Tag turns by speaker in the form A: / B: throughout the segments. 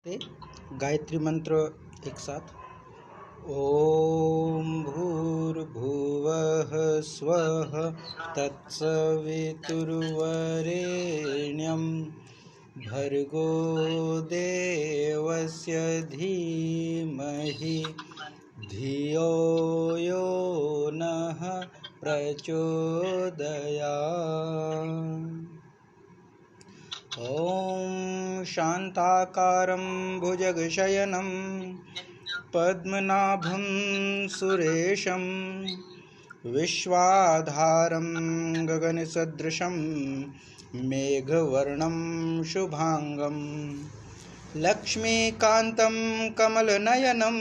A: ते गायत्री मंत्र एक साथ। ओम भूर्भुवः स्वः तत्सवितुर्वरेण्यं भर्गो देवस्य धीमहि धियो यो नः प्रचोदयात्। ॐ शान्ताकारं भुजगशयनं पद्मनाभं सुरेशं विश्वाधारं गगनसदृशं मेघवर्णं शुभांगं लक्ष्मीकान्तं कमलनयनं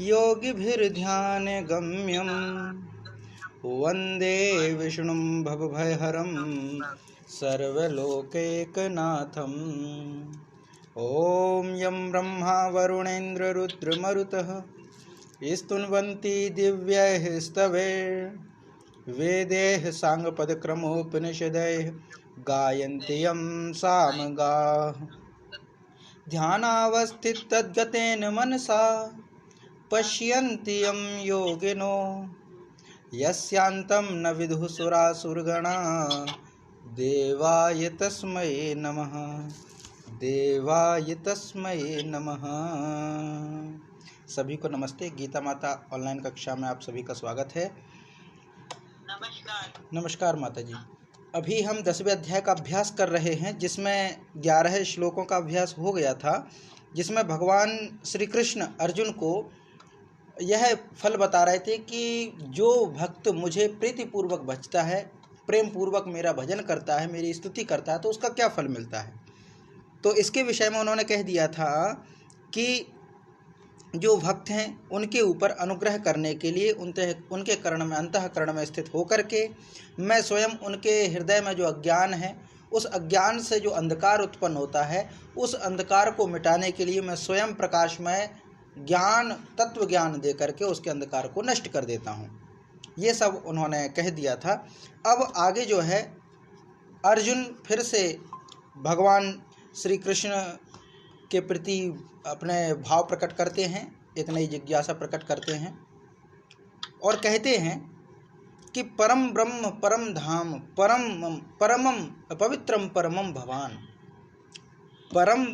A: योगिभिर्ध्यानगम्यं वन्दे विष्णुं भवभयहरं सर्वलोकैकनाथम्। ॐ यं ब्रह्मा वरुणेन्द्र रुद्रमरुतः स्तुन्वन्ति दिव्यैः स्तवैः वेदैः साङ्गपदक्रमोपनिषदैः गायन्ति यं सामगाः। ध्यानावस्थिततद्गतेन मनसा पश्यन्ति यं योगिनो यस्यान्तं न विदुः सुरासुरगणाः देवाय तस्मै नमः, देवाय तस्मै नमः। सभी को नमस्ते। गीता माता ऑनलाइन कक्षा में आप सभी का स्वागत है।
B: नमस्कार।
A: नमस्कार माता जी। अभी हम 10वें अध्याय का अभ्यास कर रहे हैं, जिसमें 11 श्लोकों का अभ्यास हो गया था, जिसमें भगवान श्री कृष्ण अर्जुन को यह फल बता रहे थे कि जो भक्त मुझे प्रीतिपूर्वक भजता है, प्रेम पूर्वक मेरा भजन करता है, मेरी स्तुति करता है, तो उसका क्या फल मिलता है। तो इसके विषय में उन्होंने कह दिया था कि जो भक्त हैं उनके ऊपर अनुग्रह करने के लिए उनके कर्ण में, अंतःकरण में स्थित होकर के मैं स्वयं उनके हृदय में जो अज्ञान है, उस अज्ञान से जो अंधकार उत्पन्न होता है, उस अंधकार को मिटाने के लिए मैं स्वयं प्रकाशमय ज्ञान, तत्व ज्ञान दे करके उसके अंधकार को नष्ट कर देता हूँ। ये सब उन्होंने कह दिया था। अब आगे जो है, अर्जुन फिर से भगवान श्री कृष्ण के प्रति अपने भाव प्रकट करते हैं, एक नई जिज्ञासा प्रकट करते हैं और कहते हैं कि परम ब्रह्म परम धाम परमम पवित्रम परमम भवान। परम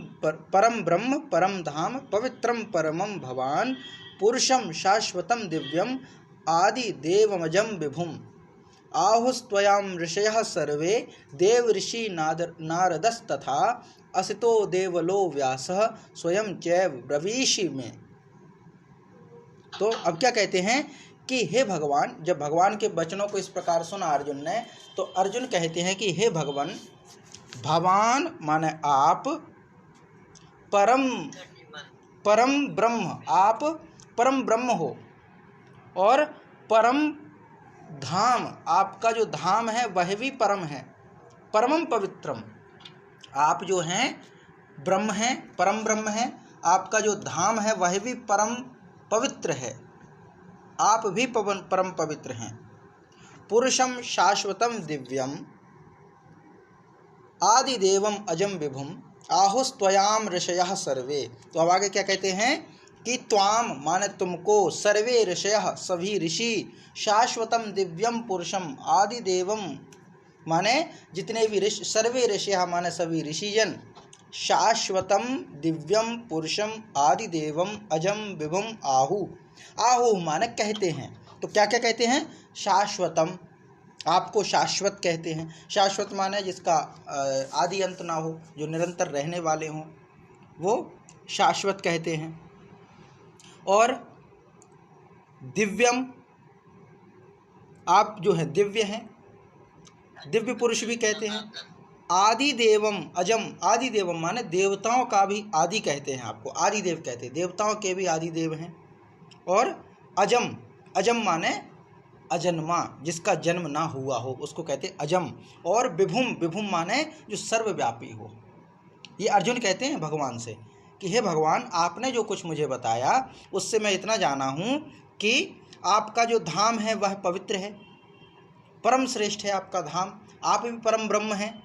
A: ब्रह्म परम धाम पवित्रम परमम भवान पुरुषम शाश्वतम दिव्यम आदि देवमजं विभुम आहुस्त्वयां ऋषयः सर्वे देव ऋषि नारदस्तथा असितो देवलो व्यासः स्वयं चैव ब्रवीषि में। तो अब क्या कहते हैं कि हे भगवान, जब भगवान के वचनों को इस प्रकार सुना अर्जुन ने, तो अर्जुन कहते हैं कि हे भगवान, भगवान माने आप, परम ब्रह्म, आप परम ब्रह्म हो, और परम धाम, आपका जो धाम है वह भी परम है, परमम पवित्रम, आप जो हैं ब्रह्म हैं, परम ब्रह्म हैं, आपका जो धाम है वह भी परम पवित्र है, आप भी परम पवित्र हैं। पुरुषम शाश्वतम दिव्यम आदिदेवम अजम विभुम आहुस्त्वयाम ऋषयः सर्वे। तो अब आगे क्या कहते हैं कि त्वाम माने तुमको, सर्वे ऋषयः सभी ऋषि, शाश्वतम दिव्यम पुरुषम आदिदेवम माने जितने भी ऋषि, सर्वे ऋषयः माने सभी ऋषिजन, शाश्वतम दिव्यम पुरुषम आदिदेवम अजम विभुम आहु। आहु माने कहते हैं। तो क्या क्या कहते हैं? शाश्वतम, आपको शाश्वत कहते हैं। शाश्वत माने जिसका आदि अंत ना हो, जो निरंतर रहने वाले हों, वो शाश्वत कहते हैं। और दिव्यम, आप जो हैं दिव्य हैं, दिव्य पुरुष भी कहते हैं। आदि देवम अजम, आदि देवम माने देवताओं का भी आदि कहते हैं, आपको आदि देव कहते हैं, देवताओं के भी आदि देव हैं। और अजम, अजम माने अजन्मा, जिसका जन्म ना हुआ हो, उसको कहते हैं अजम। और विभुम, विभुम माने जो सर्वव्यापी हो। ये अर्जुन कहते हैं भगवान से कि हे भगवान, आपने जो कुछ मुझे बताया उससे मैं इतना जाना हूँ कि आपका जो धाम है वह पवित्र है, परम श्रेष्ठ है आपका धाम, आप भी परम ब्रह्म हैं,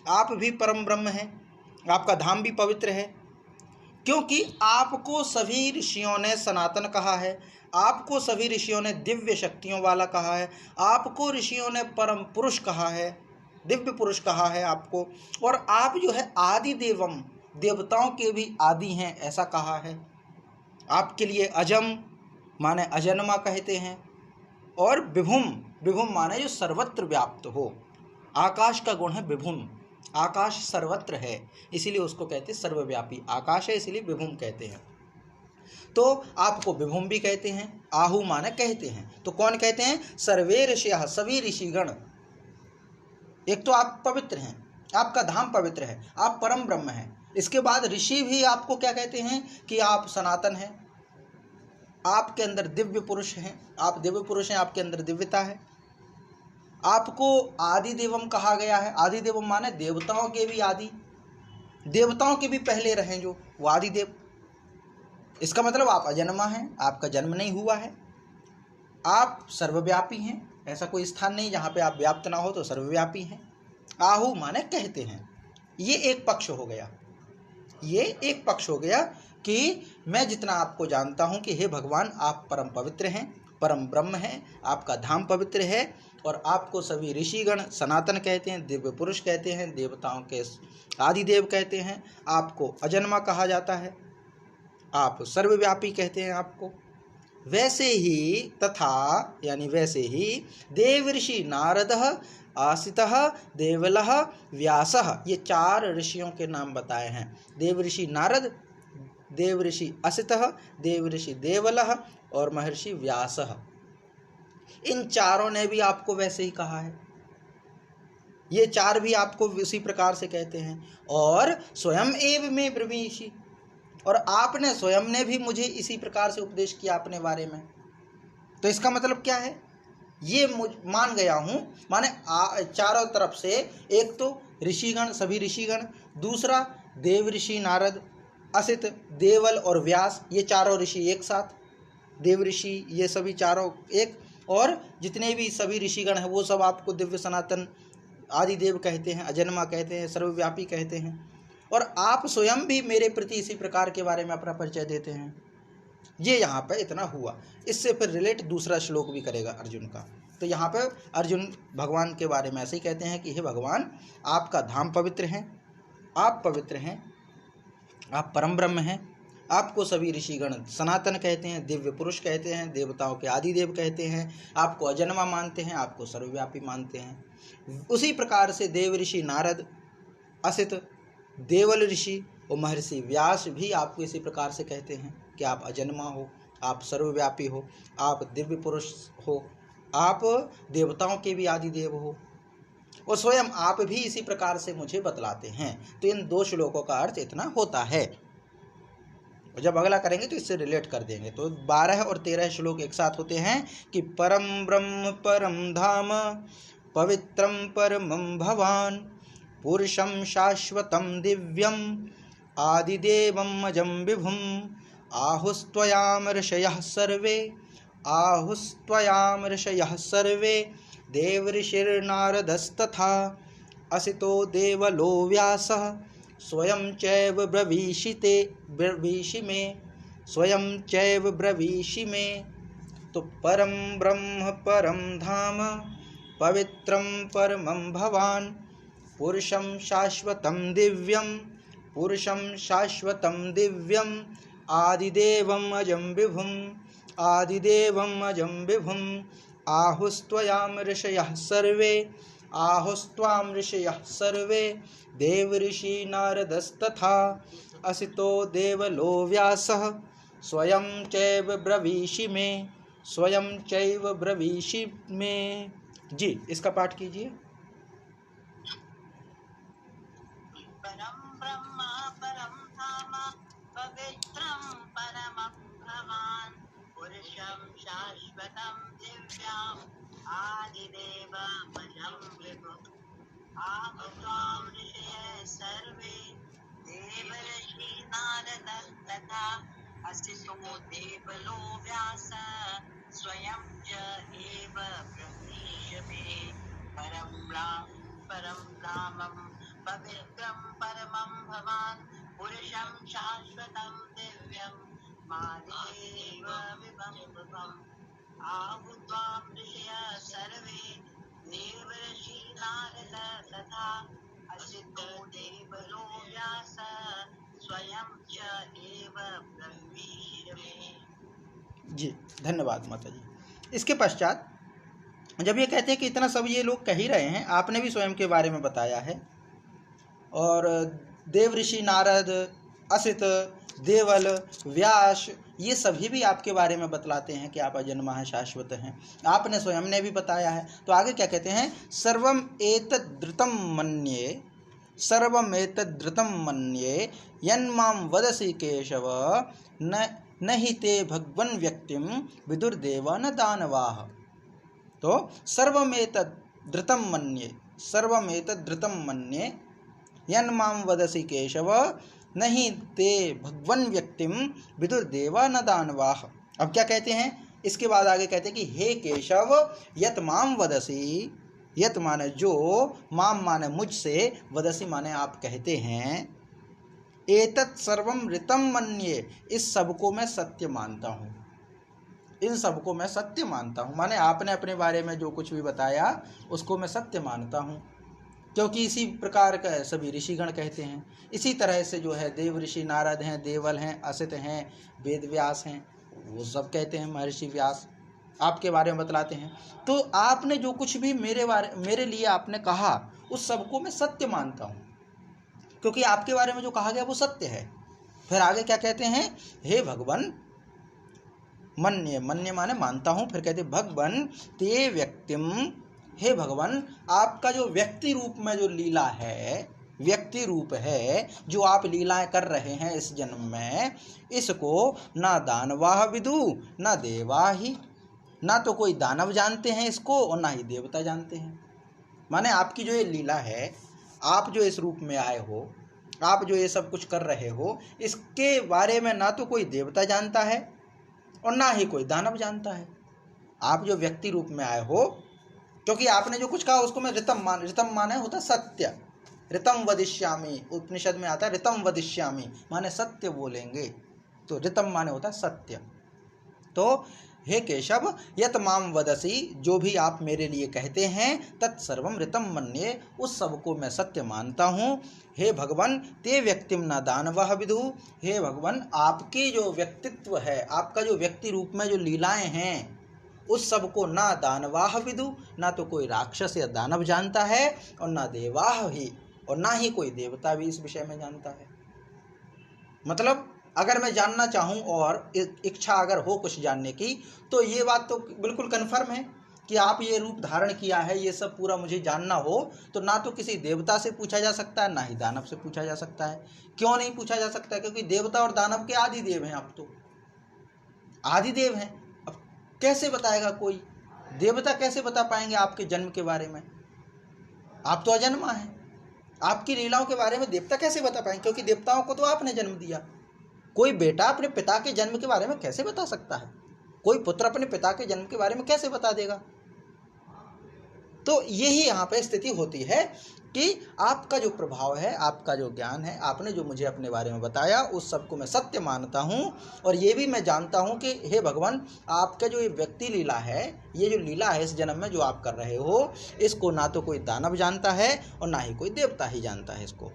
A: आप भी परम ब्रह्म हैं, आपका धाम भी पवित्र है, क्योंकि आपको सभी ऋषियों ने सनातन कहा है, आपको सभी ऋषियों ने दिव्य शक्तियों वाला कहा है, आपको ऋषियों ने परम पुरुष कहा है, दिव्य पुरुष कहा है आपको, और आप जो है आदि देवम, देवताओं के भी आदि हैं ऐसा कहा है। आपके लिए अजम माने अजन्मा कहते हैं, और विभुम, विभुम माने जो सर्वत्र व्याप्त हो। आकाश का गुण है विभुम, आकाश सर्वत्र है, इसीलिए उसको कहते हैं सर्वव्यापी। आकाश है इसीलिए विभुम कहते हैं। तो आपको विभुम भी कहते हैं, आहु माने कहते हैं। तो कौन कहते हैं? सर्वे ऋषियः, सभी ऋषिगण। एक तो आप पवित्र हैं, आपका धाम पवित्र है, आप परम ब्रह्म हैं। इसके बाद ऋषि भी आपको क्या कहते हैं कि आप सनातन हैं, आपके अंदर दिव्य पुरुष हैं, आप दिव्य पुरुष हैं, आपके अंदर दिव्यता है। आपको आदि देवम कहा गया है। आदि देवम माने देवताओं के भी आदि, देवताओं के भी पहले रहे जो, वो आदि देव। इसका मतलब आप अजन्मा हैं, आपका जन्म नहीं हुआ है, आप सर्वव्यापी हैं। ऐसा कोई स्थान नहीं जहाँ पे आप व्याप्त ना हो, तो सर्वव्यापी हैं। आहु माने कहते हैं। ये एक पक्ष हो गया, ये एक पक्ष हो गया कि मैं जितना आपको जानता हूँ कि हे भगवान आप परम पवित्र हैं, परम ब्रह्म हैं, आपका धाम पवित्र है, और आपको सभी ऋषिगण सनातन कहते हैं, दिव्य पुरुष कहते हैं, देवताओं के आदिदेव कहते हैं, आपको अजन्मा कहा जाता है, आप सर्वव्यापी कहते हैं आपको। वैसे ही तथा यानी वैसे ही देव ऋषि नारदः, आसितः, देवलः, व्यासः, ये 4 ऋषियों के नाम बताए हैं। देव ऋषि नारद, देव ऋषि असितः, देव ऋषि देवलः और महर्षि व्यासः। इन चारों ने भी आपको वैसे ही कहा है, ये 4 भी आपको उसी प्रकार से कहते हैं। और स्वयं एव में ब्रवीषि, और आपने स्वयं ने भी मुझे इसी प्रकार से उपदेश किया अपने बारे में। तो इसका मतलब क्या है? ये मान गया हूँ, माने चारों तरफ से, एक तो ऋषिगण, सभी ऋषिगण, दूसरा देव ऋषि नारद, असित, देवल और व्यास, ये चारों ऋषि एक साथ, देव ऋषि ये सभी चारों एक, और जितने भी सभी ऋषिगण हैं वो सब आपको दिव्य सनातन आदिदेव कहते हैं, अजन्मा कहते हैं, सर्वव्यापी कहते हैं। और आप स्वयं भी मेरे प्रति इसी प्रकार के बारे में अपना परिचय देते हैं। ये यहाँ पर इतना हुआ। इससे फिर रिलेट दूसरा श्लोक भी करेगा अर्जुन का। तो यहाँ पर अर्जुन भगवान के बारे में ऐसे ही कहते हैं कि हे भगवान आपका धाम पवित्र है, आप पवित्र हैं, आप परम ब्रह्म हैं, आपको सभी ऋषिगण सनातन कहते हैं, दिव्य पुरुष कहते हैं, देवताओं के आदिदेव कहते हैं, आपको अजन्मा मानते हैं, आपको सर्वव्यापी मानते हैं। उसी प्रकार से देव ऋषि नारद, असित, देवल ऋषि और महर्षि व्यास भी आपको इसी प्रकार से कहते हैं कि आप अजन्मा हो, आप सर्वव्यापी हो, आप दिव्य पुरुष हो, आप देवताओं के भी आदिदेव हो, और स्वयं आप भी इसी प्रकार से मुझे बतलाते हैं। तो इन 2 श्लोकों का अर्थ इतना होता है। और जब अगला करेंगे तो इससे रिलेट कर देंगे। तो 12 और 13 श्लोक एक साथ होते हैं कि परम ब्रह्म परम धाम पवित्रम परमं भवान पुरुषं शाश्वतं दिव्यम आदिदेवम् अजं विभुम आहुस्त्वयाम ऋषयः सर्वे, आहुस्त्वयाम ऋषयः सर्वे देवऋषिर्नारदस्तथा असितो देवलो व्यासः स्वयं चैव ब्रवीषि मे, स्वयं चैव ब्रवीषि मे। तो परम ब्रह्म परम धाम पवित्रं परमं भवान पुरुषं शाश्वतं दिव्यं, पुरुषं शाश्वतं दिव्यं आदिदेवम् अजं विभुम्, आदिदेवम् अजं विभुम् आहुस्त्वयाम ऋषयः सर्वे, आहुस्त्वां ऋषयः सर्वे देवऋषि नारदस्तथा असितो देवलो व्यासः स्वयं चैव ब्रवीषि मे, स्वयं चैव ब्रवीषि मे। जी इसका पाठ कीजिए।
B: परम ब्रह्म परम धाम पवित्रं परमं भवान् पुरुषं शाश्वतं दिव्यम् आदिदेवमजं विभुम् आहुस्त्वां ऋषयः सर्वे देवर्षि नारदस्तथा असितो देवलो व्यासः स्वयं च एव ब्रवीषि मे। परं धामं पवित्रं परमं भवान् पुरुषं शाश्वतं दिव्यं मादेव विभं आहुत्वा ऋषयः सर्वे देवर्षि नारद तथा असितो देवलो व्यास स्वयं च एव ब्रह्मीष मे।
A: जी धन्यवाद माता जी। इसके पश्चात जब ये कहते हैं कि इतना सब ये लोग कह ही रहे हैं, आपने भी स्वयं के बारे में बताया है, और देव ऋषि नारद, असित, देवल, व्यास, ये सभी भी आपके बारे में बतलाते हैं कि आप अजन्मा हैं, शाश्वत हैं। आपने स्वयं ने भी बताया है। तो आगे क्या कहते हैं, सर्वम एतद्रुतं मन्ये, सर्वम एतद्रुतं मन्ये यन्मां वदसि केशव न हि ते भगवन् व्यक्तिं विदुर्देवा न दानवाः। तो सर्वमेतद्रुतं मन्ये, सर्वमेतद्रुतं मन्ये यन्मां वदसि केशव न हि ते भगवन् व्यक्तिं विदुर्देवा न दानवाः। अब क्या कहते हैं, इसके बाद आगे कहते हैं कि हे केशव यत मां वदसि, यत माने जो, माम माने मुझसे, वदसि माने आप कहते हैं, एतत् सर्वम ऋतं मन्ये, इस सब को मैं सत्य मानता हूँ, इन सब को मैं सत्य मानता हूँ। माने आपने अपने बारे में जो कुछ भी बताया उसको मैं सत्य मानता हूँ, क्योंकि इसी प्रकार का सभी ऋषिगण कहते हैं। इसी तरह से जो है देव ऋषि नारद हैं, देवल हैं, असित हैं, वेद व्यास हैं, वो सब कहते हैं, महर्षि व्यास आपके बारे में बतलाते हैं। तो आपने जो कुछ भी मेरे लिए आपने कहा उस सबको मैं सत्य मानता हूँ, क्योंकि आपके बारे में जो कहा गया वो सत्य है। फिर आगे क्या कहते हैं, हे भगवान, मन्य, मन्य माने मानता हूँ। फिर कहते भगवान ते व्यक्तिम, हे भगवान आपका जो व्यक्ति रूप में जो लीला है, व्यक्ति रूप है जो आप लीलाएं कर रहे हैं इस जन्म में, इसको ना दानवाह विदु ना देवा ही, ना तो कोई दानव जानते हैं इसको और ना ही देवता जानते हैं। माने आपकी जो ये लीला है, आप जो इस रूप में आए हो, आप जो ये सब कुछ कर रहे हो, इसके बारे में ना तो कोई देवता जानता है और ना ही कोई दानव जानता है। आप जो व्यक्ति रूप में आए हो, क्योंकि आपने जो कुछ कहा उसको मैं ऋतम माने होता सत्य, ऋतम वदिष्यामि, उपनिषद में आता है ऋतम वदिष्यामि माने सत्य बोलेंगे, तो ऋतम माने होता सत्य। तो हे केशव यत माम वदसि, जो भी आप मेरे लिए कहते हैं, तत्सर्वम ऋतम मन्ये, उस सब को मैं सत्य मानता हूँ। हे भगवान ते व्यक्तिम न दानवः विदु, हे भगवान आपकी जो व्यक्तित्व है, आपका जो व्यक्ति रूप में जो लीलाएं हैं, उस सब को ना दानवाह विदु, ना तो कोई राक्षस या दानव जानता है और ना देवाह ही, और ना ही कोई देवता भी इस विषय में जानता है। मतलब अगर मैं जानना चाहूँ और इच्छा अगर हो कुछ जानने की, तो ये बात तो बिल्कुल कन्फर्म है कि आप ये रूप धारण किया है, ये सब पूरा मुझे जानना हो तो ना तो किसी देवता से पूछा जा सकता है, ना ही दानव से पूछा जा सकता है। क्यों नहीं पूछा जा सकता है? क्योंकि देवता और दानव के आदि देव हैं, आप तो आदि देव हैं। अब कैसे बताएगा कोई देवता, कैसे बता पाएंगे आपके जन्म के बारे में? आप तो अजन्मा हैं, आपकी लीलाओं के बारे में देवता कैसे बता पाएंगे? क्योंकि देवताओं को तो आपने जन्म दिया। कोई बेटा अपने पिता के जन्म के बारे में कैसे बता सकता है? कोई पुत्र अपने पिता के जन्म के बारे में कैसे बता देगा? तो यही यहाँ पे स्थिति होती है कि आपका जो प्रभाव है, आपका जो ज्ञान है, आपने जो मुझे अपने बारे में बताया, उस सब को मैं सत्य मानता हूँ। और ये भी मैं जानता हूँ कि हे भगवान, आपका जो ये व्यक्ति लीला है, ये जो लीला है इस जन्म में जो आप कर रहे हो, इसको ना तो कोई दानव जानता है और ना ही कोई देवता ही जानता है इसको।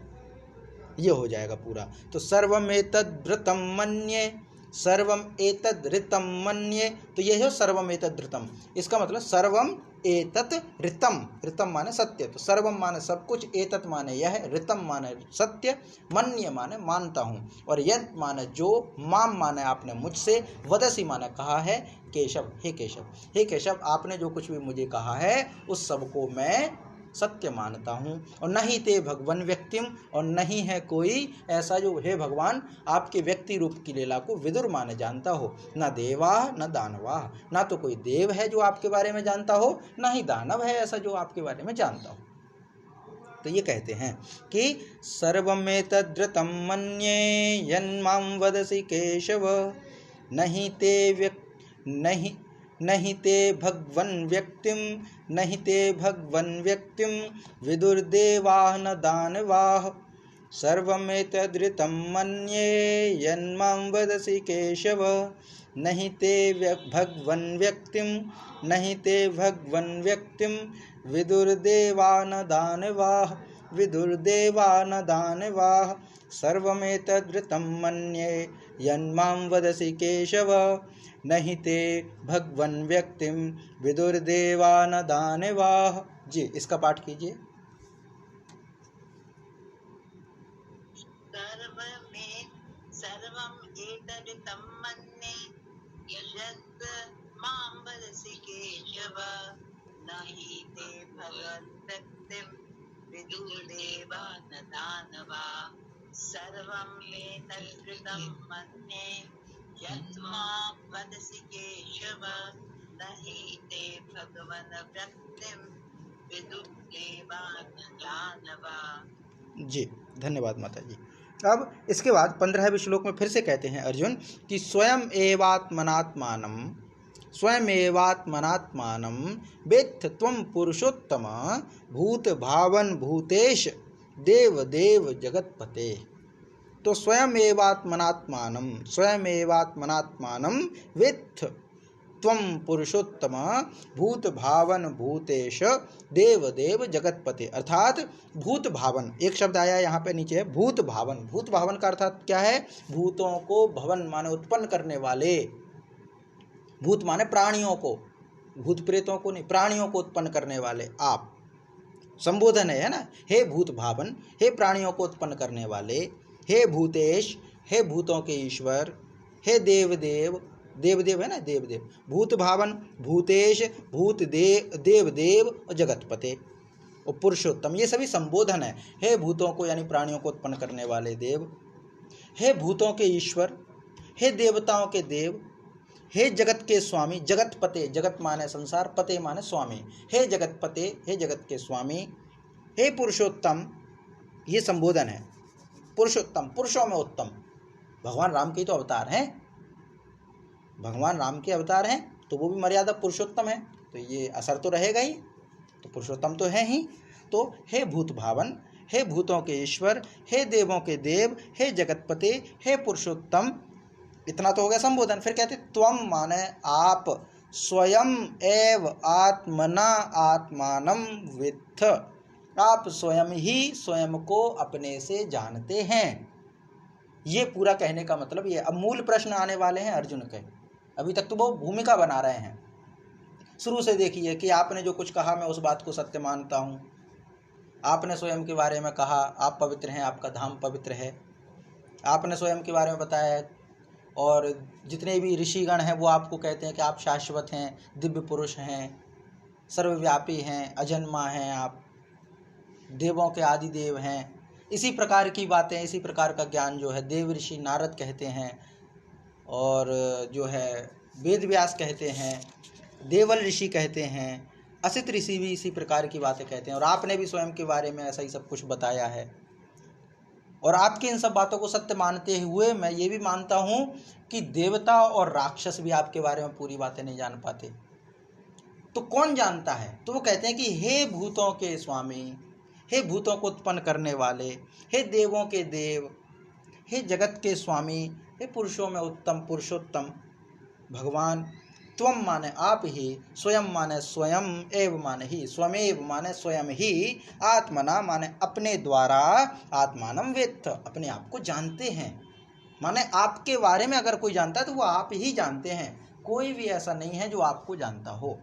A: ये हो जाएगा पूरा। तो सर्वम एतद् मन्ये, सर्वम एतद् ऋतं मन्ये, तो ये है सर्वम एतद् ऋतं। इसका मतलब सर्वम एतत् ऋतं, ऋतं माने सत्य, तो सर्वम माने सब कुछ, एतत् माने यह, ऋतं माने सत्य, मन्ये माने मानता हूँ, और यद माने जो, माम माने आपने मुझसे, वदसी माने कहा है, केशव हे केशव, हे केशव आपने जो कुछ भी मुझे कहा है उस सब को मैं सत्य मानता हूँ। और नहीं ते भगवान व्यक्तिम, और नहीं है कोई ऐसा जो हे भगवान आपके व्यक्ति रूप की लीला को विदुर माने जानता हो, न देवा न दानवा, ना तो कोई देव है जो आपके बारे में जानता हो, ना ही दानव है ऐसा जो आपके बारे में जानता हो। तो ये कहते हैं कि सर्वमेतद्ऋतं मन्ये यन्मां वदसि केशव, नहीं ते भगवन् व्यक्तिं, नहीं ते भगवन् व्यक्तिं विदुर्देवाः न दानवाः। सर्वमेतदृतं मन्ये यन्मां वदसि केशव नहि ते भगवन् व्यक्तिं नहि ते भगवन् व्यक्तिं विदुर्देवान् सर्वमेतदृतं मन्ये यन्मां वदसि केशव नहि ते भगवन् व्यक्तिं विदुर्देवान् दानवाः। जी, इसका पाठ कीजिए।
B: सर्वम् एतदृतं मन्ये यत् मां वदसि केशव नहि ते भगवन् व्यक्तिं विदुर्देवान् दानवाः सर्वम् एतदृतं मन्ये यत् मां वदसि केशव नहि ते भगवन् व्यक्तिं विदुर्देवान् दानवाः।
A: जी, धन्यवाद माता जी। अब इसके बाद 15वें श्लोक में फिर से कहते हैं अर्जुन कि स्वयं एवात्मनात्मानं वेत्थ त्वं पुरुषोत्तम भूत भावन भूतेश देव देव जगतपते। तो स्वयं एवात्मनात्मानं वेत्थ त्वं पुरुषोत्तम भूत भावन भूतेश देव देव जगतपते। अर्थात भूत भावन, एक शब्द आया यहाँ पे नीचे है भूत भावन। भूत भावन का अर्थात क्या है? भूतों को भवन माने उत्पन्न करने वाले, भूत माने प्राणियों को, भूत प्रेतों को नहीं, प्राणियों को उत्पन्न करने वाले आप। संबोधन है ना, हे भूत भावन, हे प्राणियों को उत्पन्न करने वाले, हे भूतेश, हे भूतों के ईश्वर, हे देव देव, देव देव है ना, देव देव, भूत भावन, भूतेश, भूत देव देव और जगतपते और पुरुषोत्तम, ये सभी संबोधन है। हे भूतों को यानी प्राणियों को उत्पन्न करने वाले देव, हे भूतों के ईश्वर, हे देवताओं के देव, हे जगत के स्वामी, जगतपते, जगत माने संसार, पते माने स्वामी, हे जगतपते, हे जगत के स्वामी, हे पुरुषोत्तम, ये संबोधन है। पुरुषोत्तम, पुरुषों में उत्तम, भगवान राम के तो अवतार हैं, भगवान राम के अवतार हैं तो वो भी मर्यादा पुरुषोत्तम है, तो ये असर तो रहेगा ही, तो पुरुषोत्तम तो है ही। तो हे भूत भावन, हे भूतों के ईश्वर, हे देवों के देव, हे जगतपते, हे पुरुषोत्तम, इतना तो हो गया संबोधन। फिर कहते त्वम माने आप, स्वयं एव आत्मना आत्मानं वित्थ, आप स्वयं ही स्वयं को अपने से जानते हैं। ये पूरा कहने का मतलब ये। अब मूल प्रश्न आने वाले हैं अर्जुन के, अभी तक तो वो भूमिका बना रहे हैं। शुरू से देखिए कि आपने जो कुछ कहा मैं उस बात को सत्य मानता हूँ, आपने स्वयं के बारे में कहा आप पवित्र हैं, आपका धाम पवित्र है, आपने स्वयं के बारे में बताया, और जितने भी ऋषिगण हैं वो आपको कहते हैं कि आप शाश्वत हैं, दिव्य पुरुष हैं, सर्वव्यापी हैं, अजन्मा हैं, आप देवों के आदि देव हैं। इसी प्रकार की बातें, इसी प्रकार का ज्ञान जो है देव ऋषि नारद कहते हैं, और जो है वेद व्यास कहते हैं, देवल ऋषि कहते हैं, असित ऋषि भी इसी प्रकार की बातें कहते हैं, और आपने भी स्वयं के बारे में ऐसा ही सब कुछ बताया है। और आपकी इन सब बातों को सत्य मानते हुए मैं ये भी मानता हूँ कि देवता और राक्षस भी आपके बारे में पूरी बातें नहीं जान पाते। तो कौन जानता है? तो वो कहते हैं कि हे भूतों के स्वामी, हे भूतों को उत्पन्न करने वाले, हे देवों के देव, हे जगत के स्वामी, हे पुरुषों में उत्तम पुरुषोत्तम भगवान, त्वम माने आप ही, स्वयं माने स्वयं, एव माने ही, स्वमेव माने स्वयं ही, आत्मना माने अपने द्वारा, आत्मानं वेत्थ अपने आप को जानते हैं। माने आपके बारे में अगर कोई जानता है तो वो आप ही जानते हैं, कोई भी ऐसा नहीं है जो आपको जानता हो।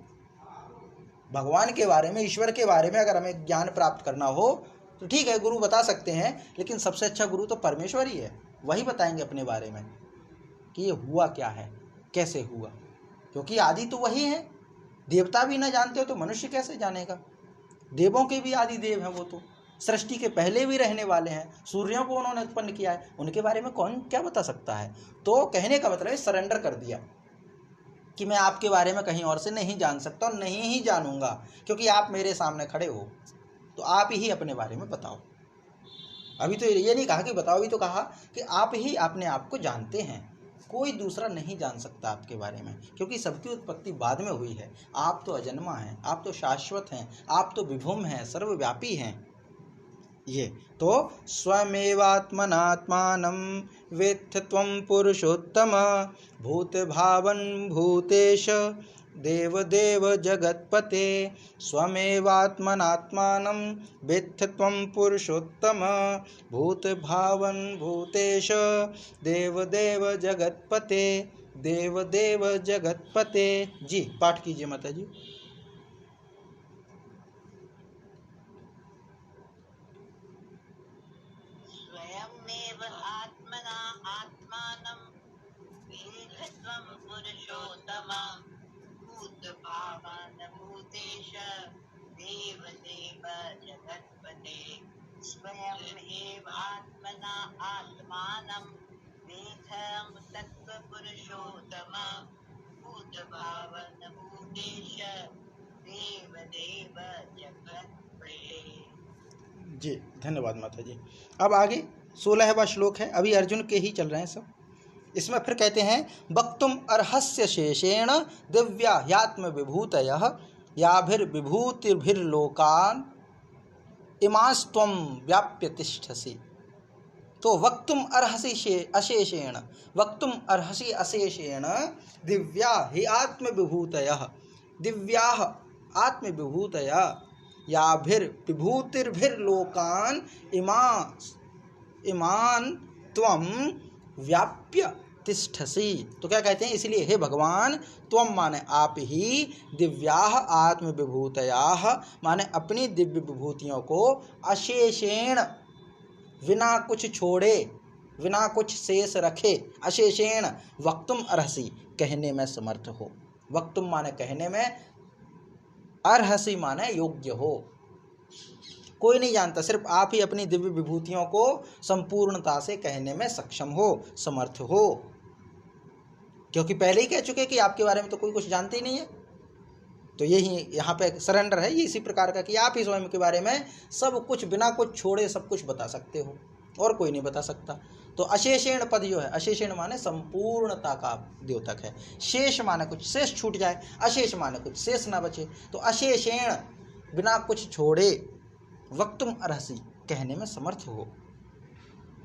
A: भगवान के बारे में, ईश्वर के बारे में अगर हमें ज्ञान प्राप्त करना हो तो ठीक है गुरु बता सकते हैं, लेकिन सबसे अच्छा गुरु तो परमेश्वर ही है, वही बताएंगे अपने बारे में कि ये हुआ क्या है, कैसे हुआ, क्योंकि आदि तो वही है। देवता भी ना जानते हो तो मनुष्य कैसे जानेगा? देवों के भी आदि देव हैं, वो तो सृष्टि के पहले भी रहने वाले हैं, सूर्यों को उन्होंने उत्पन्न किया है, उनके बारे में कौन क्या बता सकता है? तो कहने का मतलब है सरेंडर कर दिया कि मैं आपके बारे में कहीं और से नहीं जान सकता और नहीं ही जानूंगा, क्योंकि आप मेरे सामने खड़े हो, तो आप ही अपने बारे में बताओ। अभी तो ये नहीं कहा कि बताओ, भी तो कहा कि आप ही अपने आप को जानते हैं, कोई दूसरा नहीं जान सकता आपके बारे में, क्योंकि सबकी उत्पत्ति बाद में हुई है। आप तो अजन्मा हैं, आप तो शाश्वत हैं, आप तो विभुम हैं, सर्वव्यापी हैं। ये तो स्वमेवात्मनात्मानं वेत्थ त्वं पुरुषोत्तम भूतभावन भूतेश देवदेव जगत्पते स्वमेवात्मनात्मानं वेत्थ त्वं पुरुषोत्तम भूतभावन भूतेश देवदेव जगत्पते देवदेव जगत्पते। जी पाठ कीजिए माता जी।
B: स्वयमेव आत्मना आत्मानं वेत्थ त्वं पुरुषोत्तम भूतभावन भूतेश देवदेव जगत्पते स्वयमेव आत्मना आत्मानं वेत्थ तत्त्वपुरुषोत्तम भूतभावन भूतेश देवदेव जगत्पते।
A: जी धन्यवाद माता जी। अब आगे 16वां श्लोक है, अभी अर्जुन के ही चल रहे हैं सब। इसमें फिर कहते हैं वक्तुम अर्हस्य शेषेण दिव्या ह्यात्म विभूतयः याभिर्विभूतिभिर्लोकान् इमास्त्वं व्याप्य तिष्ठसि। तो वक्तुम अर्हसि अशेषेण, वक्तुम अर्हसि अशेषेण दिव्या हि आत्मविभूतयः, दिव्याः आत्मविभूतया याभिर्विभूतिर्भिर्लोकान् इमान् त्वं व्याप्य तिष्ठसि। तो क्या कहते हैं, इसलिए हे भगवान त्वम माने आप ही, दिव्याः आत्मविभूतयाः माने अपनी दिव्य विभूतियों को अशेषेण बिना कुछ छोड़े, बिना कुछ शेष रखे, अशेषेण वक्तुम अर्हसि कहने में समर्थ हो। वक्तुम माने कहने में, अर्हसि माने योग्य हो। कोई नहीं जानता, सिर्फ आप ही अपनी दिव्य विभूतियों को संपूर्णता से कहने में सक्षम हो, समर्थ हो। क्योंकि पहले ही कह चुके कि आपके बारे में तो कोई कुछ जानते ही नहीं है। तो यही यहाँ पे सरेंडर है, ये इसी प्रकार का कि आप ही स्वयं के बारे में सब कुछ बिना कुछ छोड़े सब कुछ बता सकते हो और कोई नहीं बता सकता। तो अशेषेण पद जो है, अशेषेण माने संपूर्णता का द्योतक है, शेष माने कुछ शेष छूट जाए, अशेष माने कुछ शेष ना बचे। तो अशेषेण बिना कुछ छोड़े वक्तुम अर्हसि कहने में समर्थ हो।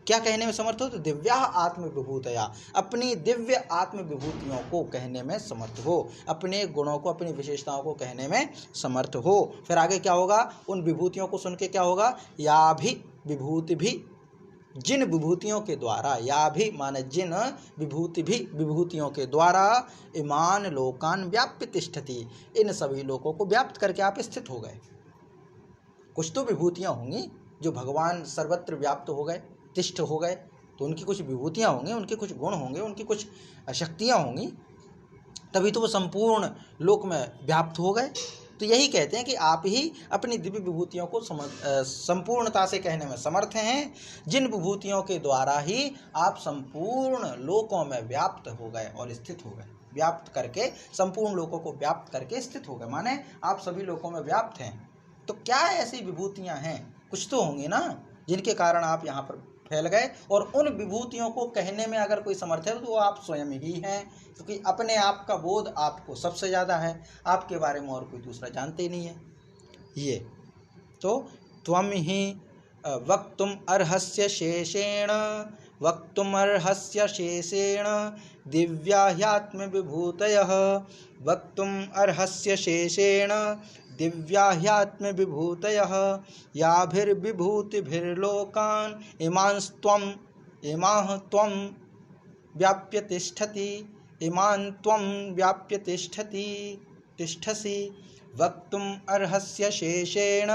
A: क्या कहने में समर्थ हो, तो दिव्या आत्मविभूतया अपनी दिव्य आत्म विभूतियों को कहने में समर्थ हो, अपने गुणों को अपनी विशेषताओं को कहने में समर्थ हो। फिर आगे क्या होगा, उन विभूतियों को सुन के क्या होगा, या भी विभूति भी, जिन विभूतियों के द्वारा, या भी माने जिन विभूति भी विभूतियों के द्वारा इमान लोकान व्याप्य तिष्ठति, इन सभी लोगों को व्याप्त करके आप स्थित हो गए। कुछ तो विभूतियाँ होंगी जो भगवान सर्वत्र व्याप्त हो गए, तिष्ठ हो गए, तो उनकी कुछ विभूतियाँ होंगी, उनके कुछ गुण होंगे, उनकी कुछ शक्तियाँ होंगी, तभी तो वो संपूर्ण लोक में व्याप्त हो गए। तो यही कहते हैं कि आप ही अपनी दिव्य विभूतियों को संपूर्णता से कहने में समर्थ हैं, जिन विभूतियों के द्वारा ही आप संपूर्ण लोकों में व्याप्त हो गए और स्थित हो गए। व्याप्त करके, संपूर्ण लोकों को व्याप्त करके स्थित हो गए, माने आप सभी लोकों में व्याप्त हैं। तो क्या ऐसी विभूतियां हैं, कुछ तो होंगी ना, जिनके कारण आप यहाँ पर फैल गए। और उन विभूतियों को कहने में अगर कोई समर्थ है तो वो आप स्वयं ही हैं, क्योंकि अपने आप का बोध आपको सबसे ज़्यादा है, आपके बारे में और कोई दूसरा जानते ही नहीं है। ये तो त्वं ही वक्तुम अर्हस्य शेषेण, वक्तुम अर्हस्य शेषेण दिव्या ह्यात्म विभूतयः, वक्तुम अर्हस्य शेषेण दिव्या ह्यात्म विभूतयः याभिर्विभूतिभिर्लोकान् इमाः त्वं व्याप्य तिष्ठति, इमान् त्वं व्याप्य तिष्ठसि। वक्तुम् अर्हस्य शेषेण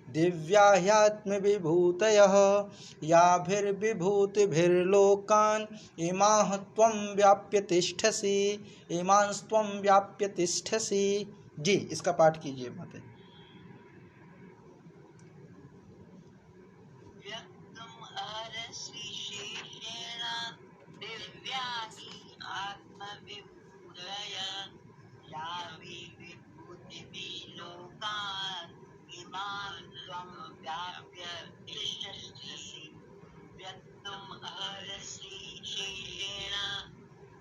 A: दिव्या ह्यात्म विभूतयः याभिर्विभूतिभिर्लोकान् इमाः त्वं व्याप्य तिष्ठसि, इमांस्त्वं व्याप्य तिष्ठसि। जी इसका पाठ कीजिए माता।
B: व्यक्तुम् अर्हसि शेषेण दिव्या हि आत्मविभूतया याभिर्विभूतिभिः लोकान् इमान् त्वं व्याप्य तिष्ठसि। व्यक्तुम् अर्हसि शेषेण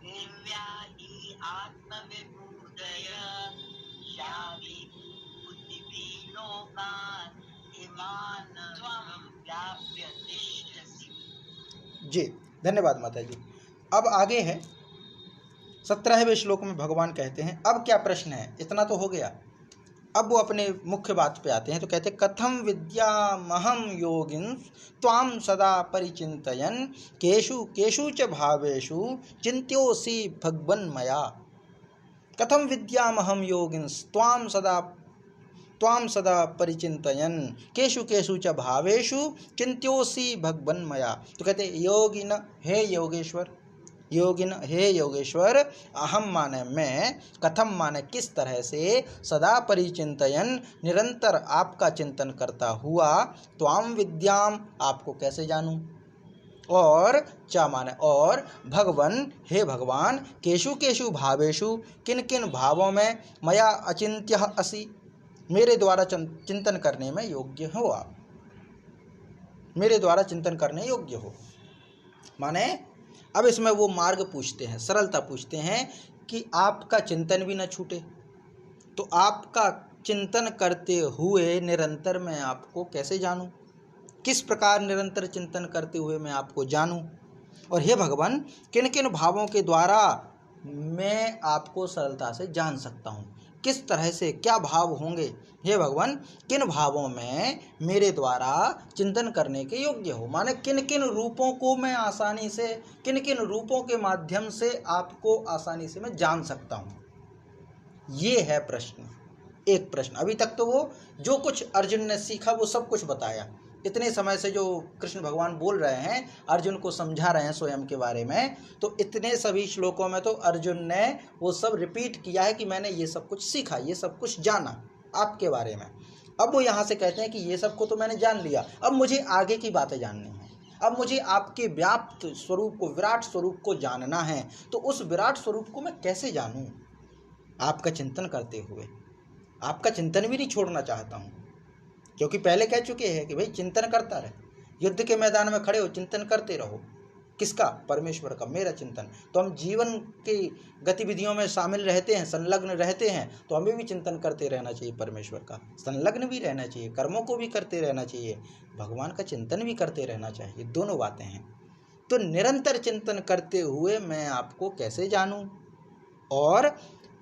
B: दिव्या हि आत्मविभूतया याभिर्विभूतिभिः लोकान् इमान् त्वं
A: जी, धन्यवाद माता जी। अब आगे है 17वें श्लोक में भगवान कहते हैं, अब क्या प्रश्न है, इतना तो हो गया। अब वो अपने मुख्य बात पे आते हैं, तो कहते कथम विद्यामहम योगिन त्वाम सदा परिचिंतयन केषु केषु च भावेषु चिंत्योऽसि भगवन् मया। कथम विद्यामहम योगिन त्वाम सदा परिचिंतयन केषु केषु च भावेषु चिंत्योऽसि भगवन् मया। तो कहते योगिन, हे योगेश्वर, योगिन हे योगेश्वर, अहम माने मैं, कथम माने किस तरह से, सदा परिचिंतयन निरंतर आपका चिंतन करता हुआ, त्वाम विद्याम आपको कैसे जानूं, और चा माने और, भगवन हे भगवान, केशु केशु भावेशु किन किन भावों में, मया अचिंत्य असि मेरे द्वारा चिंतन करने में योग्य हो आप, मेरे द्वारा चिंतन करने योग्य हो। माने अब इसमें वो मार्ग पूछते हैं, सरलता पूछते हैं कि आपका चिंतन भी न छूटे, तो आपका चिंतन करते हुए निरंतर मैं आपको कैसे जानूं, किस प्रकार निरंतर चिंतन करते हुए मैं आपको जानूं, और हे भगवान किन किन भावों के द्वारा मैं आपको सरलता से जान सकता हूं, किस तरह से क्या भाव होंगे, हे भगवान किन भावों में मेरे द्वारा चिंतन करने के योग्य हो, माने किन किन रूपों को मैं आसानी से, किन किन रूपों के माध्यम से आपको आसानी से मैं जान सकता हूं। ये है प्रश्न, एक प्रश्न। अभी तक तो वो जो कुछ अर्जुन ने सीखा वो सब कुछ बताया, इतने समय से जो कृष्ण भगवान बोल रहे हैं, अर्जुन को समझा रहे हैं स्वयं के बारे में, तो इतने सभी श्लोकों में तो अर्जुन ने वो सब रिपीट किया है कि मैंने ये सब कुछ सीखा, ये सब कुछ जाना आपके बारे में। अब वो यहाँ से कहते हैं कि ये सब को तो मैंने जान लिया, अब मुझे आगे की बातें जाननी हैं, अब मुझे आपके व्याप्त स्वरूप को, विराट स्वरूप को जानना है। तो उस विराट स्वरूप को मैं कैसे जानूं, आपका चिंतन करते हुए, आपका चिंतन भी नहीं छोड़ना चाहता हूँ, क्योंकि पहले कह चुके हैं कि भाई चिंतन करता रहे, युद्ध के मैदान में खड़े हो चिंतन करते रहो, किसका, परमेश्वर का, मेरा चिंतन। तो हम जीवन की गतिविधियों में शामिल रहते हैं, संलग्न रहते हैं, तो हमें भी चिंतन करते रहना चाहिए परमेश्वर का, संलग्न भी रहना चाहिए, कर्मों को भी करते रहना चाहिए, भगवान का चिंतन भी करते रहना चाहिए, दोनों बातें हैं। तो निरंतर चिंतन करते हुए मैं आपको कैसे जानूं, और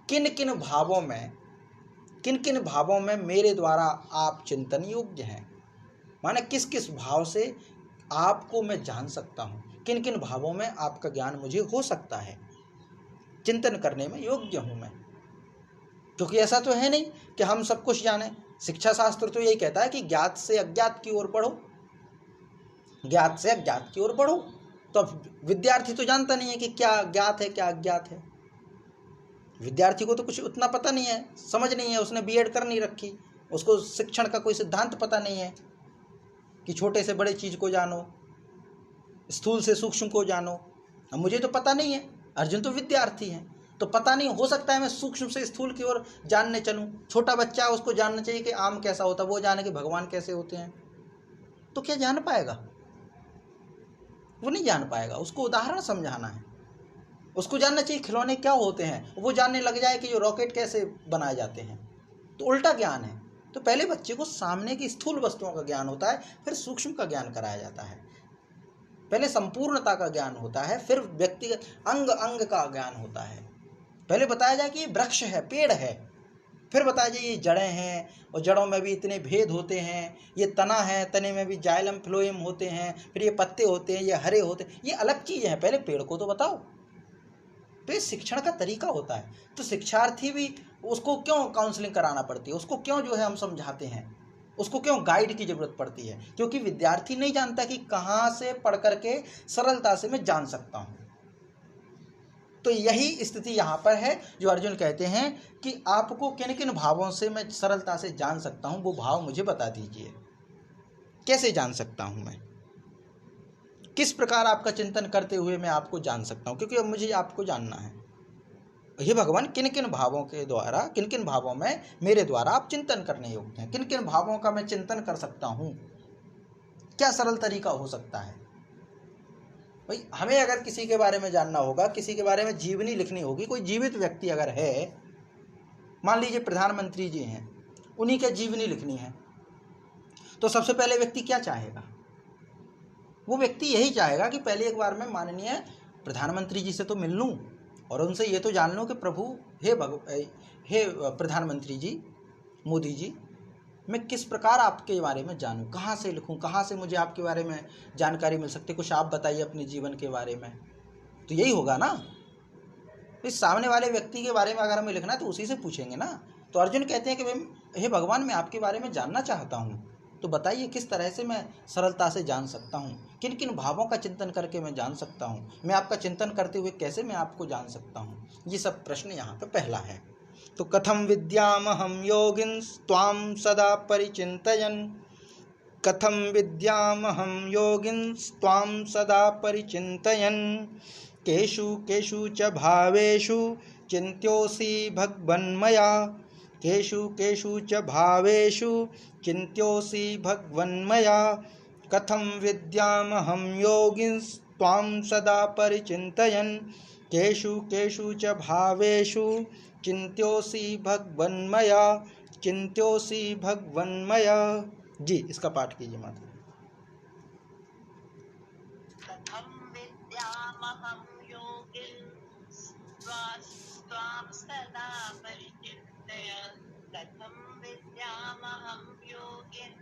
A: किन किन भावों में, किन किन भावों में मेरे द्वारा आप चिंतन योग्य हैं, माने किस किस भाव से आपको मैं जान सकता हूँ, किन किन भावों में आपका ज्ञान मुझे हो सकता है, चिंतन करने में योग्य हूँ मैं। क्योंकि ऐसा तो है नहीं कि हम सब कुछ जाने, शिक्षा शास्त्र तो यही कहता है कि ज्ञात से अज्ञात की ओर बढ़ो, ज्ञात से अज्ञात की ओर बढ़ो। तो अब विद्यार्थी तो जानता नहीं है कि क्या ज्ञात है क्या अज्ञात है, विद्यार्थी को तो कुछ उतना पता नहीं है, समझ नहीं है, उसने बीएड कर नहीं रखी, उसको शिक्षण का कोई सिद्धांत पता नहीं है कि छोटे से बड़े चीज़ को जानो, स्थूल से सूक्ष्म को जानो। अब मुझे तो पता नहीं है, अर्जुन तो विद्यार्थी है, तो पता नहीं, हो सकता है मैं सूक्ष्म से स्थूल की ओर जानने चलूँ। छोटा बच्चा है, उसको जानना चाहिए कि आम कैसा होता है, वो जाने कि भगवान कैसे होते हैं, तो क्या जान पाएगा, वो नहीं जान पाएगा। उसको उदाहरण समझाना है, उसको जानना चाहिए खिलौने क्या होते हैं, वो जानने लग जाए कि जो रॉकेट कैसे बनाए जाते हैं, तो उल्टा ज्ञान है। तो पहले बच्चे को सामने की स्थूल वस्तुओं का ज्ञान होता है, फिर सूक्ष्म का ज्ञान कराया जाता है, पहले संपूर्णता का ज्ञान होता है, फिर व्यक्तिगत अंग अंग का ज्ञान होता है। पहले बताया जाए कि ये वृक्ष है, पेड़ है, फिर बताया जाए ये जड़ें हैं, और जड़ों में भी इतने भेद होते हैं, ये तना है, तने में भी जाइलम फ्लोएम होते हैं, फिर ये पत्ते होते हैं, ये हरे होते हैं, ये अलग चीज़ है, पहले पेड़ को तो बताओ। तो ये शिक्षण का तरीका होता है। तो शिक्षार्थी भी, उसको क्यों काउंसलिंग कराना पड़ती है, उसको क्यों जो है हम समझाते हैं, उसको क्यों गाइड की जरूरत पड़ती है, क्योंकि विद्यार्थी नहीं जानता कि कहाँ से पढ़ करके सरलता से मैं जान सकता हूँ। तो यही स्थिति यहाँ पर है जो अर्जुन कहते हैं कि आपको किन किन भावों से मैं सरलता से जान सकता हूँ, वो भाव मुझे बता दीजिए, कैसे जान सकता हूँ मैं, किस प्रकार आपका चिंतन करते हुए मैं आपको जान सकता हूँ, क्योंकि अब मुझे आपको जानना है। हे भगवान किन किन भावों के द्वारा, किन किन भावों में मेरे द्वारा आप चिंतन करने योग्य हैं, किन किन भावों का मैं चिंतन कर सकता हूँ, क्या सरल तरीका हो सकता है। भाई हमें अगर किसी के बारे में जानना होगा, किसी के बारे में जीवनी लिखनी होगी, कोई जीवित व्यक्ति अगर है, मान लीजिए प्रधानमंत्री जी हैं, उन्हीं की जीवनी लिखनी है, तो सबसे पहले व्यक्ति क्या चाहेगा, वो व्यक्ति यही चाहेगा कि पहले एक बार मैं माननीय प्रधानमंत्री जी से तो मिल लूँ और उनसे ये तो जान लूँ कि प्रभु हे प्रधानमंत्री जी, मोदी जी, मैं किस प्रकार आपके बारे में जानूँ, कहाँ से लिखूँ, कहाँ से मुझे आपके बारे में जानकारी मिल सकती है, कुछ आप बताइए अपने जीवन के बारे में। तो यही होगा ना, इस सामने वाले व्यक्ति के बारे में अगर हमें लिखना है तो उसी से पूछेंगे ना। तो अर्जुन कहते हैं कि हे भगवान, मैं आपके बारे में जानना चाहता हूँ, तो बताइए किस तरह से मैं सरलता से जान सकता हूँ, किन किन भावों का चिंतन करके मैं जान सकता हूँ, मैं आपका चिंतन करते हुए कैसे मैं आपको जान सकता हूँ। ये सब प्रश्न यहाँ पे पहला है। तो कथम विद्यामहं योगिंस्त्वां सदा परिचिन्तयन्, कथम विद्यामहं योगिंस्त्वां सदा परिचिन्तयन्, केषु केषु च भावेषु चिन्त्योऽसि भगवन्मया, केषु केषु च भावेषु चिन्त्योऽसि भगवन्मया, कथं विद्यामहं योगिंस्त्वां सदा परिचिन्तयन्, केषु केषु च भावेषु चिन्त्योऽसि भगवन्मया, चिन्त्योऽसि भगवन्मया। जी, इसका पाठ कीजिए माता।
B: कथं विद्यामहं योगिन् त्वां सदा परिचिन्तय, कथं विद्यामहं योगिन्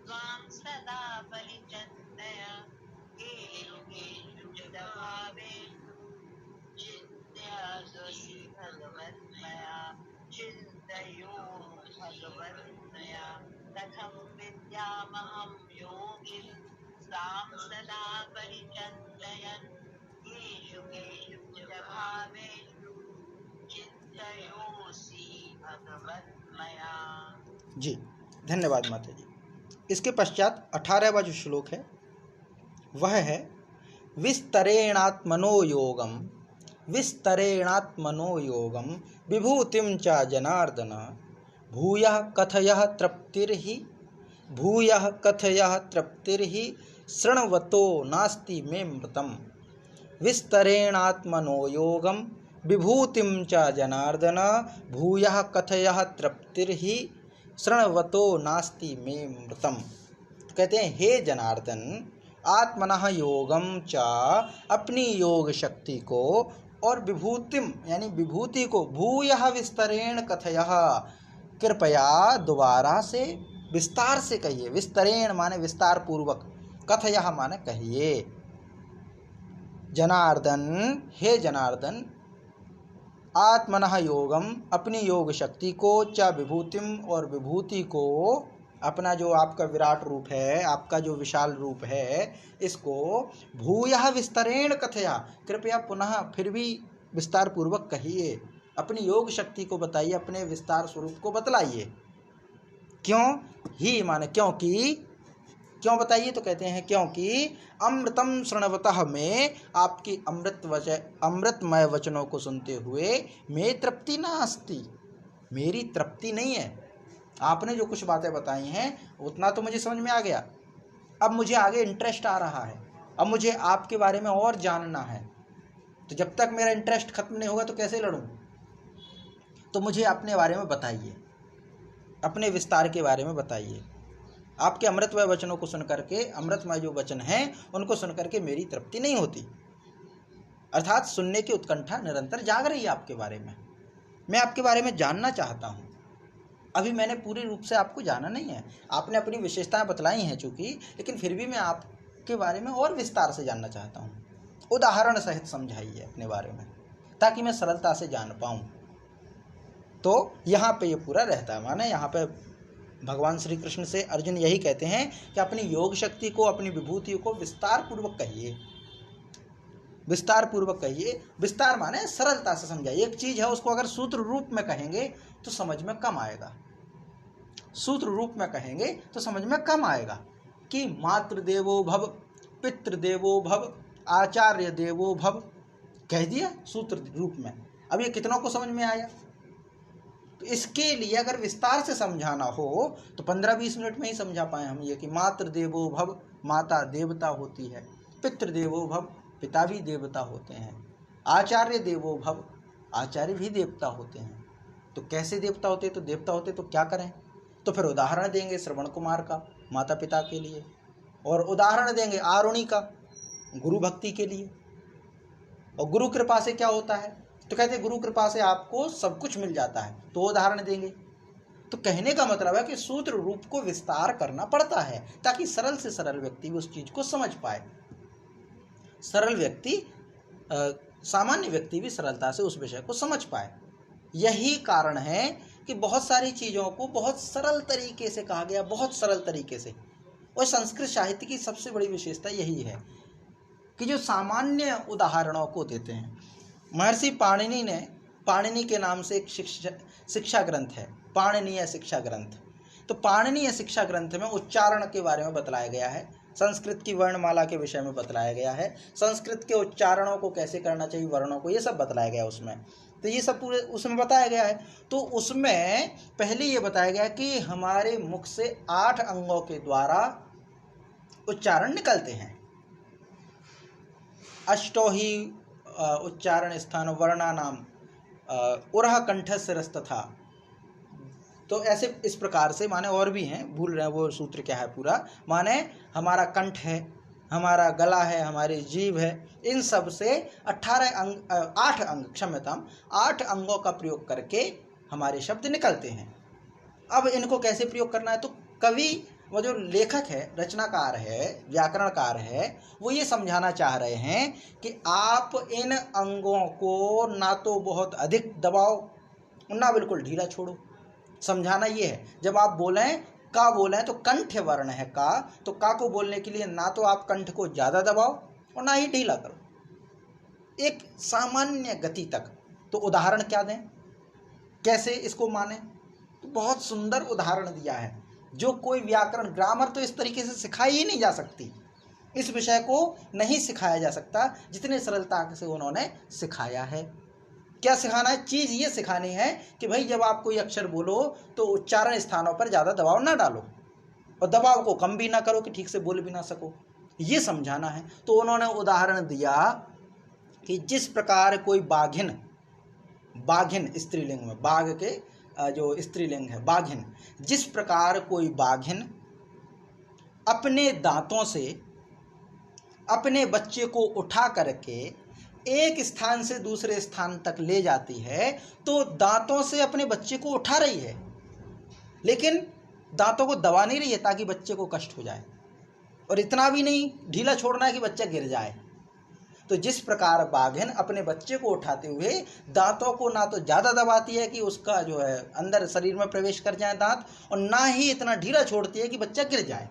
B: त्वां सदा परिचिन्तय, केषु केषु च भावेषु चिन्त्योऽसि भगवन्मया, चिन्तयो भगवन्मया, कथं विद्यामहं योगिन् तां सदा परिचिन्तयन्, केषु केषु च भावेषु चिन्तयोऽसि भगवन्मया।
A: जी, धन्यवाद माता जी। इसके पश्चात 18वां जो श्लोक है वह है विस्तरेणात्मनो योगम, विस्तरेणात्मनो योगम विभूतिं च जनार्दन, भूयः कथयः तृप्तिर्हि, भूयः कथयः तृप्तिर्हि, शृण्वतो नास्ति मे मृतम्। विस्तरेणात्मनो योगम विभूतिं च जनार्दन, भूयः कथयः तृप्तिर्हि, शृण्वतो नास्ति मे मृतम्। तो कहते हैं हे जनार्दन, आत्मनः योगम च, अपनी योग शक्ति को, और विभूतिम यानी विभूति को, भूयः विस्तरेण कथयः, कृपया दोबारा से विस्तार से कहिए। विस्तरेण माने विस्तार पूर्वक, कथयः माने कहिए। जनार्दन, हे जनार्दन, आत्मनः योगम, अपनी योग शक्ति को, च विभूतिम, और विभूति को, अपना जो आपका विराट रूप है, आपका जो विशाल रूप है, इसको भूयः विस्तरेण कथया, कृपया पुनः फिर भी विस्तार पूर्वक कहिए। अपनी योग शक्ति को बताइए, अपने विस्तार स्वरूप को बतलाइए। क्यों? ही माने क्योंकि, क्यों बताइए? तो कहते हैं क्योंकि अमृतम शृण्वतः में, आपकी अमृतमय वचनों को सुनते हुए में तृप्ति नास्ति, मेरी तृप्ति नहीं है। आपने जो कुछ बातें बताई हैं उतना तो मुझे समझ में आ गया, अब मुझे आगे इंटरेस्ट आ रहा है, अब मुझे आपके बारे में और जानना है। तो जब तक मेरा इंटरेस्ट खत्म नहीं होगा तो कैसे लड़ूं? तो मुझे अपने बारे में बताइए, अपने विस्तार के बारे में बताइए। आपके अमृतमय वचनों को सुन करके, अमृतमय जो वचन हैं उनको सुन करके मेरी तृप्ति नहीं होती, अर्थात सुनने की उत्कंठा निरंतर जाग रही है आपके बारे में। मैं आपके बारे में जानना चाहता हूँ। अभी मैंने पूरी रूप से आपको जाना नहीं है, आपने अपनी विशेषताएं बतलाई हैं चूँकि, लेकिन फिर भी मैं आपके बारे में और विस्तार से जानना चाहता हूँ। उदाहरण सहित समझाइए अपने बारे में, ताकि मैं सरलता से जान पाऊँ। तो यहाँ पे ये पूरा रहता है, माने यहाँ पे भगवान श्री कृष्ण से अर्जुन यही कहते हैं कि अपनी योग शक्ति को, अपनी विभूतियों को विस्तार पूर्वक कहिए, विस्तार पूर्वक कहिए। विस्तार माने सरलता से समझाइए। एक चीज़ है उसको अगर सूत्र रूप में कहेंगे तो समझ में कम आएगा, सूत्र रूप में कहेंगे तो समझ में कम आएगा कि मातृदेवो भव, पितृदेवो भव, आचार्य देवो भव, कह दिया सूत्र रूप में। अब ये कितनों को समझ में आया? तो इसके लिए अगर विस्तार से समझाना हो तो 15-20 मिनट में ही समझा पाए हम ये कि मातृदेवो भव, माता देवता होती है, पितृदेवो भव, पिता भी देवता होते हैं, आचार्य देवो भव, आचार्य भी देवता होते हैं। तो कैसे देवता होते? तो देवता होते तो क्या करें? तो फिर उदाहरण देंगे श्रवण कुमार का माता पिता के लिए। और उदाहरण देंगे आरुणि का गुरु भक्ति के लिए। और गुरु कृपा से क्या होता है, तो कहते हैं गुरु कृपा से आपको सब कुछ मिल जाता है, तो उदाहरण देंगे। तो कहने का मतलब है कि सूत्र रूप को विस्तार करना पड़ता है ताकि सरल से सरल व्यक्ति उस चीज को समझ पाए। सरल व्यक्ति, सामान्य व्यक्ति भी सरलता से उस विषय को समझ पाए। यही कारण है कि बहुत सारी चीजों को बहुत सरल तरीके से कहा गया, बहुत सरल तरीके से। और संस्कृत साहित्य की सबसे बड़ी विशेषता यही है कि जो सामान्य उदाहरणों को देते हैं। महर्षि पाणिनि ने, पाणिनि के नाम से एक शिक्षा ग्रंथ है, पाणिनीय शिक्षा ग्रंथ। तो पाणिनीय शिक्षा ग्रंथ में उच्चारण के बारे में बतलाया गया है, संस्कृत की वर्णमाला के विषय में बतलाया गया है, संस्कृत के उच्चारणों को कैसे करना चाहिए, वर्णों को, ये सब बतलाया गया उसमें। तो ये सब पूरे उसमें बताया गया है। तो उसमें पहले ये बताया गया कि हमारे मुख से 8 अंगों के द्वारा उच्चारण निकलते हैं। अष्टो ही उच्चारण स्थान वर्णा नाम उरह कंठ शिरस्तथा। तो ऐसे इस प्रकार से, माने और भी हैं, भूल रहे हैं वो सूत्र क्या है पूरा। माने हमारा कंठ है, हमारा गला है, हमारी जीभ है, इन सब से 8 अंग, क्षम्यताम, 8 अंगों का प्रयोग करके हमारे शब्द निकलते हैं। अब इनको कैसे प्रयोग करना है, तो कवि, वो जो लेखक है, रचनाकार है, व्याकरणकार है, वो ये समझाना चाह रहे हैं कि आप इन अंगों को ना तो बहुत अधिक दबाओ ना बिल्कुल ढीला छोड़ो। समझाना ये है, जब आप बोलें, का बोलें तो कंठ वर्ण है का, तो का को बोलने के लिए ना तो आप कंठ को ज़्यादा दबाओ और ना ही ढीला करो, एक सामान्य गति तक। तो उदाहरण क्या दें, कैसे इसको माने, तो बहुत सुंदर उदाहरण दिया है जो कोई व्याकरण, ग्रामर तो इस तरीके से सिखाई ही नहीं जा सकती, इस विषय को नहीं सिखाया जा सकता जितने सरलता से उन्होंने सिखाया है। क्या सिखाना है, चीज़ ये सिखानी है कि भाई जब आप कोई अक्षर बोलो तो उच्चारण स्थानों पर ज़्यादा दबाव ना डालो और दबाव को कम भी ना करो कि ठीक से बोल भी ना सको, ये समझाना है। तो उन्होंने उदाहरण दिया कि जिस प्रकार कोई बाघिन, बाघिन स्त्रीलिंग में, बाघ के जो स्त्रीलिंग है बाघिन, जिस प्रकार कोई बाघिन अपने दांतों से अपने बच्चे को उठा करके एक स्थान से दूसरे स्थान तक ले जाती है, तो दांतों से अपने बच्चे को उठा रही है लेकिन दांतों को दबा नहीं रही है ताकि बच्चे को कष्ट हो जाए, और इतना भी नहीं ढीला छोड़ना है कि बच्चा गिर जाए। तो जिस प्रकार बाघिन अपने बच्चे को उठाते हुए दांतों को ना तो ज़्यादा दबाती है कि उसका जो है अंदर शरीर में प्रवेश कर जाए दांत, और ना ही इतना ढीला छोड़ती है कि बच्चा गिर जाए।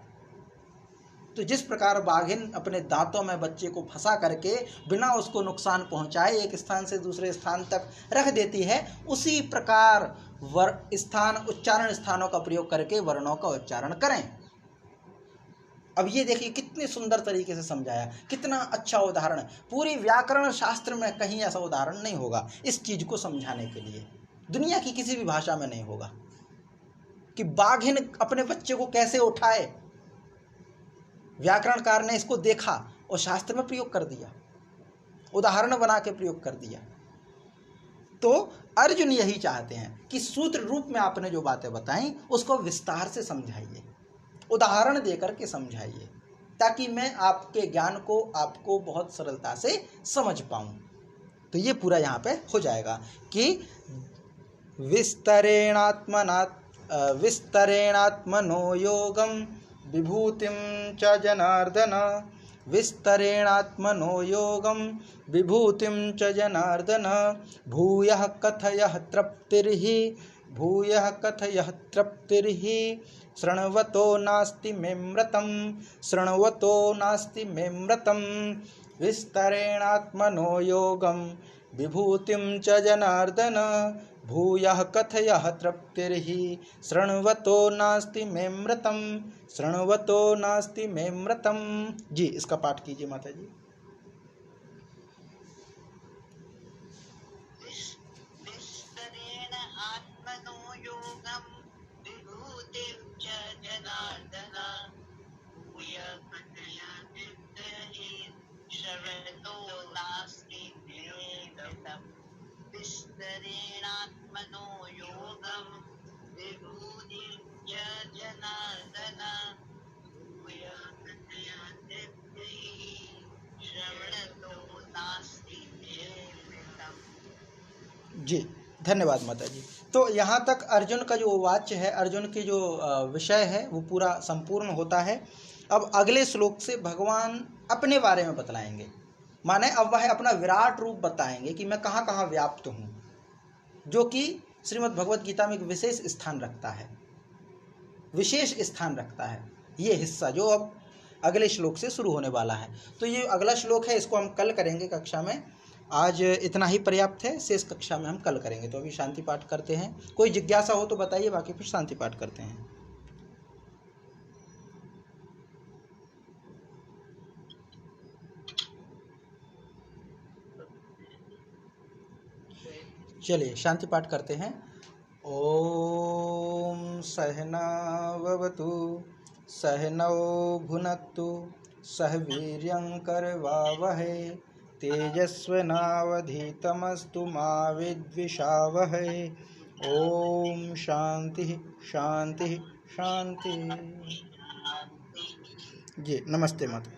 A: तो जिस प्रकार बाघिन अपने दांतों में बच्चे को फंसा करके बिना उसको नुकसान पहुंचाए एक स्थान से दूसरे स्थान तक रख देती है, उसी प्रकार स्थान, उच्चारण स्थानों का प्रयोग करके वर्णों का उच्चारण करें। अब ये देखिए कितने सुंदर तरीके से समझाया, कितना अच्छा उदाहरण। पूरी व्याकरण शास्त्र में कहीं ऐसा उदाहरण नहीं होगा इस चीज को समझाने के लिए, दुनिया की किसी भी भाषा में नहीं होगा कि बाघिन अपने बच्चे को कैसे उठाए। व्याकरणकार ने इसको देखा और शास्त्र में प्रयोग कर दिया, उदाहरण बना के प्रयोग कर दिया। तो अर्जुन यही चाहते हैं कि सूत्र रूप में आपने जो बातें बताई उसको विस्तार से समझाइए, उदाहरण देकर के समझाइए, ताकि मैं आपके ज्ञान को, आपको बहुत सरलता से समझ पाऊं। तो ये पूरा यहाँ पे हो जाएगा कि विस्तरेणात्मनो योगम विभूतिम च जनार्दन, विस्तरेणात्मनो योगम विभूतिम च जनार्दन, भूयः कथयः तृप्तिर्हि, भूयः कथयः तृप्तिर्हि, शृण्वतो नास्ति मे मृतं, शृण्वतो नास्ति मे मृतं, विस्तरेणात्मनो योगम विभूतिं च जनार्दन, भूयः कथयः तृप्तिर्हि, शृण्वतो नास्ति मे मृतं, शृण्वतो नास्ति मे मृतं। जी इसका पाठ कीजिए माता जी।
B: विस्तरेण आत्मनो योगं विभूतिं च जनार्दन, भूयः कथयः तृप्तिर्हि, शृण्वतो नास्ति मे मृतं, विस्तरेणात्मनो योगं विभूतिं च जनार्दन, भूयः कथयः श्रवणतो नास्ति नियमितम्।
A: जी धन्यवाद माता जी। तो यहाँ तक अर्जुन का जो वाच्य है, अर्जुन की जो विषय है वो पूरा संपूर्ण होता है। अब अगले श्लोक से भगवान अपने बारे में बतलाएंगे, माने अब वह अपना विराट रूप बताएंगे कि मैं कहाँ कहाँ व्याप्त हूँ, जो कि श्रीमद् भगवत गीता में एक विशेष स्थान रखता है, विशेष स्थान रखता है ये हिस्सा जो अब अगले श्लोक से शुरू होने वाला है। तो ये अगला श्लोक है, इसको हम कल करेंगे कक्षा में। आज इतना ही पर्याप्त है, शेष कक्षा में हम कल करेंगे। तो अभी शांति पाठ करते हैं। कोई जिज्ञासा हो तो बताइए, बाकी फिर शांति पाठ करते हैं। चलिए शांति पाठ करते हैं। ओम सहनावतु सहनौ भुनक्तु सह वीर्यं करवावहै तेजस्विनावधीतमस्तु मा विद्विषावहै। ओम शांति शांति शांति। जी नमस्ते माता।